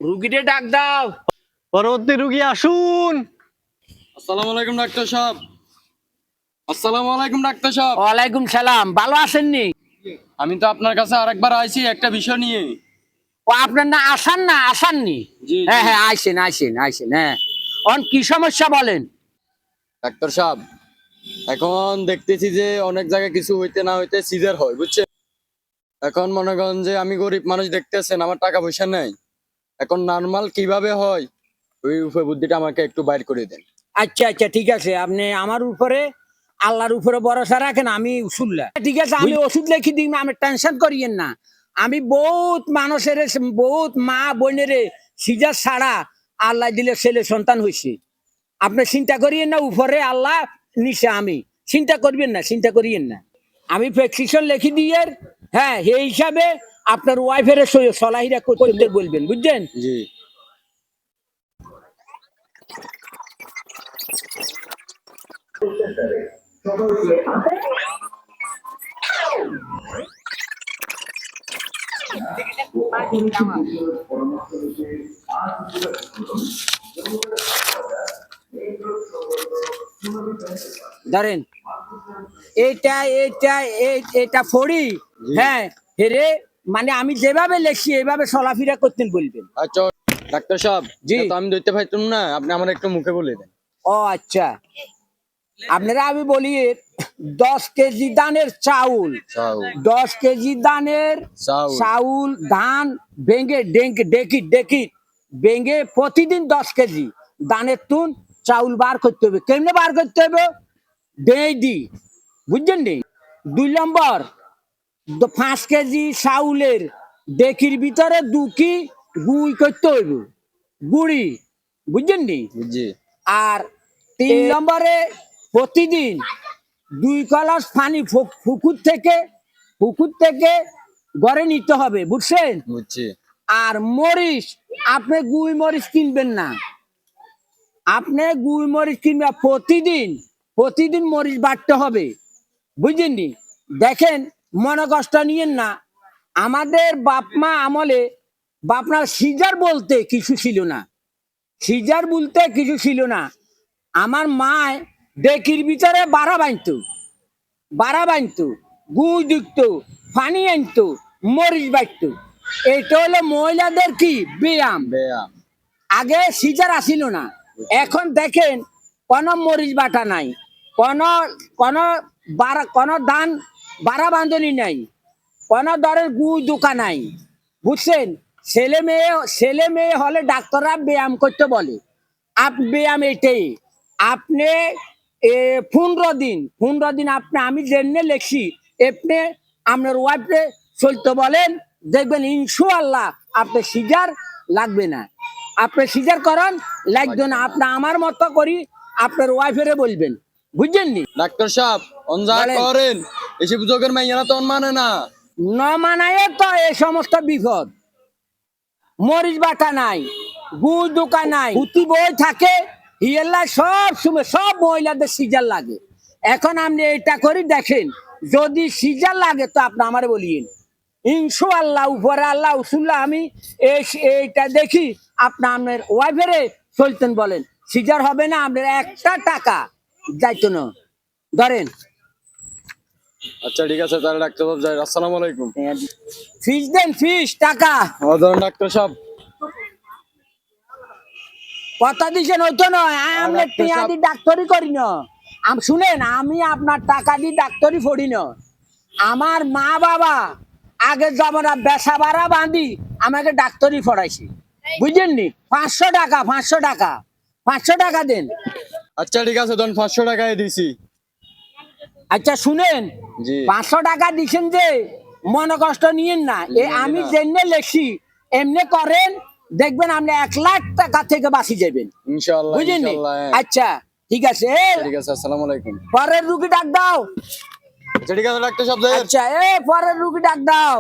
রুগীরে ডাক দাও। পরবর্তী রুগী আসুন। আসসালামু আলাইকুম ডাক্তার সাহেব। আসসালামু আলাইকুম ডাক্তার সাহেব। ওয়ালাইকুম সালাম। ভালো আছেননি? আমি তো আপনার কাছে আরেকবার আইছি একটা বিষয় নিয়ে। ও আপনার না আসাননি? জি, হ্যাঁ জি। হ্যাঁ, আইসেন। হ্যাঁ, কি সমস্যা বলেন? ডাক্তার সাহেব, এখন দেখতেছি যে অনেক জায়গায় কিছু হইতে না হইতে সিজার হয়, বুঝছেন? এখন মনে করেন যে আমি গরিব মানুষ, দেখতেছেন আমার টাকা পয়সা নাই। এখন নরমাল কিভাবে হয় ওই উপায় বুদ্ধিটা আমাকে একটু বাইর করে দেন। আচ্ছা ঠিক আছে, আপনি আমার উপরে আল্লাহর উপরে ভরসা রাখেন, আমি উসুল্লা ঠিক আছে, আমি ওষুধ লিখে দিই, আমি টেনশন করিয়েন না। আমি বহুত মানুষের, বহুত মা বোনের সিজার ছাড়া আল্লাহ দিলে ছেলে সন্তান হয়েছে। আপনি চিন্তা করিয়েন না, উপরে আল্লাহ নিচে আমি। চিন্তা করিয়েন না। আমি প্রেসক্রিপশন লিখে দিয়ে, হ্যাঁ, এই হিসাবে আপনার ওয়াইফের সলাহিরা করতে বলবেন, বুঝছেন? জি। ধরেন এটা ফড়ি, হ্যাঁ হেরে, মানে আমি যেভাবে লেখি এইভাবে চলাফেরা করতেন বলবেন। আচ্ছা ডাক্তার সাহেব, জি। এটা তো আমি ধরতে পারতাম না, আপনি আমার একটু মুখে বলে দেন। ও আচ্ছা, আপনারা আমি বলি 10 কেজি দানের চাউল, চাউল। 10 কেজি দানের চাউল ধান ভেঙে ডেকি ভেঙে প্রতিদিন 10 কেজি দানের তুন চাউল বার করতে হবে। কেমনে বার করতে হবে? ডেই বুঝছেন নি? 2 নম্বর, 5 কেজি চাউলের ডেকির ভিতরে 2 কি গুই করতে হইব, গুড়ি, বুঝছেন নি? জি। আর 3 নম্বরে প্রতিদিন 2 কলস পানি পুকুর থেকে ঘরে নিতে হবে, বুঝছেন? বুঝছি। আর মরিচ, আপনি গুই মরিচ কিনবেন না, আপনি গুই মরিচ কিনবেন প্রতিদিন মরিচ বাটতে হবে, বুঝলেন নি? দেখেন, মনে কষ্ট নিয়েন না। আমাদের বাপ মা আমলে বাপনার সিজার বলতে কিছু ছিল না। আমার মায় ডেকির ভিতরে বাড়া বাঁধতো, গুড় দিত, পানি আনতো, মরিচ বাটতো। এটা হলো মহিলাদের কি ব্যায়াম। আগে সিজার আসিল না। এখন দেখেন, কোন মরিচ বাটা নাই, কোন ধান বাড়া বাঁধনি নাই, কোন দরের গুড় দোকা নাই, বুঝছেন? ছেলে মেয়ে হলে ডাক্তাররা ব্যায়াম করতে বলে। ব্যায়াম এটাই। আপনি 15 দিন আপনি, আমি জেনে লেখছি, আপনি আপনার ওয়াইফে চলতে বলেন, দেখবেন ইনশাআল্লাহ আপনার সিজার লাগবে না। আপনি সিজার করেন, লাগবে না। আপনি আমার মতো করি আপনার ওয়াইফেরে বলবেন, বুঝছেন নি? ডাক্তার সাহেব, অনজা করেন এসব যোগের মাইয়ারা তো মানে না। না মানায় তো এই সমস্ত বিপদ। মরিচ বাটা নাই, গুড় দোকা নাই, পুঁতি বই থাকে, সব সময় সব মহিলাদের সিজার লাগে। এখন আপনি এটা করি দেখেন, যদি সিজার লাগে তো আপনি আমারে বলিয়েন, ইনশাআল্লাহ উপরে আল্লাহ উসুল্লাহ আমি এইটা দেখি আপনি আপনার ওয়াইফেরে চলতেন বলেন, সিজার হবে না, আপনার একটা টাকা যাইতো না। ধরেন। আচ্ছা ঠিক আছে, তাহলে ডাক্তার সাহেব যাই। আসসালামু আলাইকুম। ফিস দেন, ফিস টাকা ধরেন ডাক্তার সাহেব। কথা দিচ্ছেন হইতো নয়, আমি টিয়াদি ডাক্তারি করি না। শুনেন, আমি আপনার টাকা দিয়ে ডাক্তারি পড়ি না। আমার মা বাবা আগে জমানা বেসা বাড়া বাঁধি আমাকে ডাক্তারি পড়াইছে, বুঝলেন নি? 500 টাকা দেন। আচ্ছা ঠিক আছে, ধরুন 500 টাকায় দিছি। আচ্ছা শুনেন, জি। 500 টাকা দিচ্ছেন যে মনে কষ্ট নিয়েন না। আমি জেনে লেখি, এমনি করেন, দেখবেন আপনি 1 লাখ টাকা থেকে বাঁচি যাবেন, ইনশাআল্লাহ। বুঝলেন নি? আচ্ছা ঠিক আছে, ঠিক আছে। আসসালামু আলাইকুম। পরের রুগী ডাক দাও। আচ্ছা ঠিক আছে ডাক্তার সাহেব। আচ্ছা, পরের রুগী ডাক দাও।